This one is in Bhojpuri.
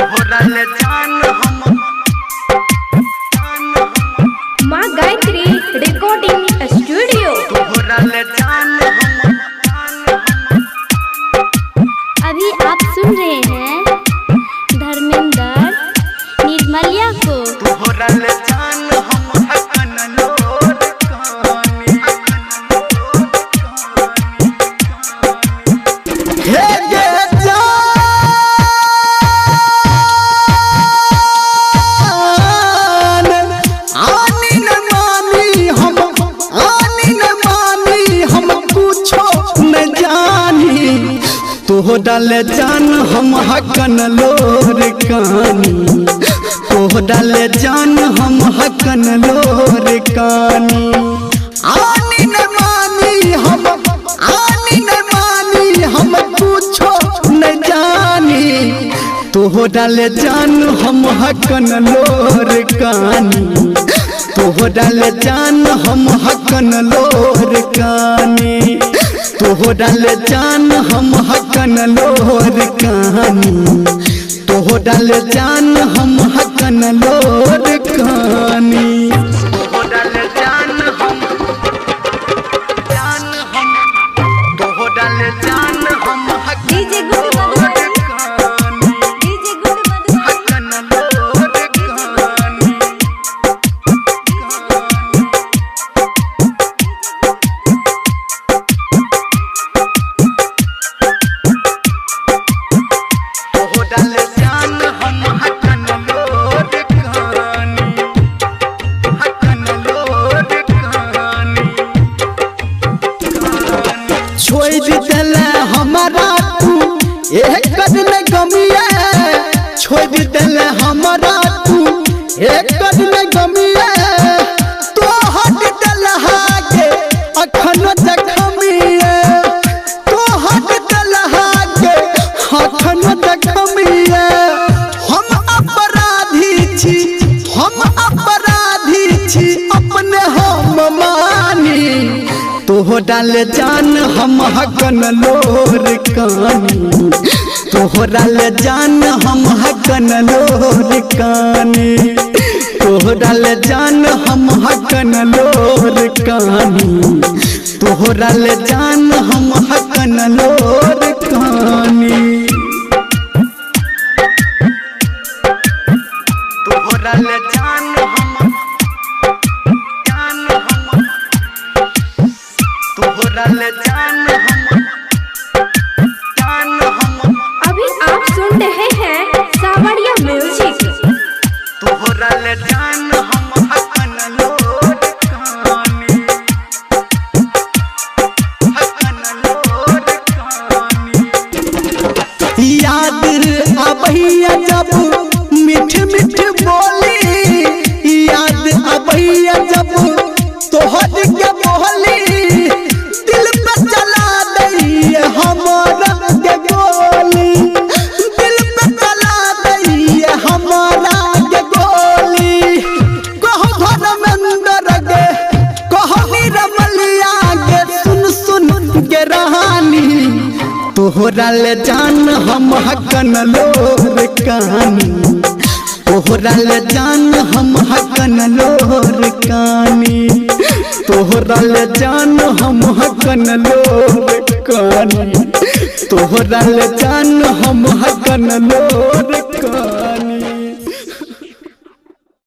तोहरा ले जान हम माँ गायत्री रिकॉर्डिंग स्टूडियो। तोहरा ले जान हम अभी आप सुन रहे हैं धर्मेंद्र निर्मलिया को। तोहरा ले जान हम हकन लोर कहानी हे गे तोहरा ले जान हम हकन लोर कानी तोहरा ले जान हम हकन लोर कानी आनी न मानी हम पूछो न जानी तोहरा ले जान हम हकन लोर कानी तोहरा ले जान हम हकन लोर कानी तोहरा ले जान हम हकन लोर कहानी तोहरा ले जान हम हकन लोर कहानी तोहरा ले जान हम तोहरा ले जान हम DJ good Madhubani, DJ good Madhubani. हकन लोर कहानी तोहरा ले जान हम हकन लोर कहानी हकन लोर कहानी छोड़ दिले हमारा तू एक कदम गमिया छोड़ दिले हमारा तू एक कदम गमिया तो हट दलहागे अखन जखमिया तो हट दलहागे अखन जखमिया हम अपराधी छी अपने हम मानी तोहरा ले जान हम हकन लोर कानी तोहरा ले जान हम हकन लोर कानी तोहरा ले जान हम हकन लोर कानी तोहरा ले जान हम हकन लोर कानी तोहरा ले जान हम तोहरा ले जान हम अभी आप सुन रहे हैं सावरिया म्यूजिक। तोहरा ले जान हम हकन लोर कहानी हकन लोर कहानी याद अबैया जब मीठ मीठ बोली याद अबैया जब तोहर के बोली दिल पे चला दई हमारा के गोली दिल पे चला दई हमारा के गोली कहो धर्मेंद्र गे कहो निर्मलिया गे सुन के रहानी तोहरा ले जान हम हकन लोर कहानी तोहरा ले जान हम हकन लोर कानी तोहरा ले जान हम हकन लोर कानी तोहरा ले जान हम हकन लोर कानी।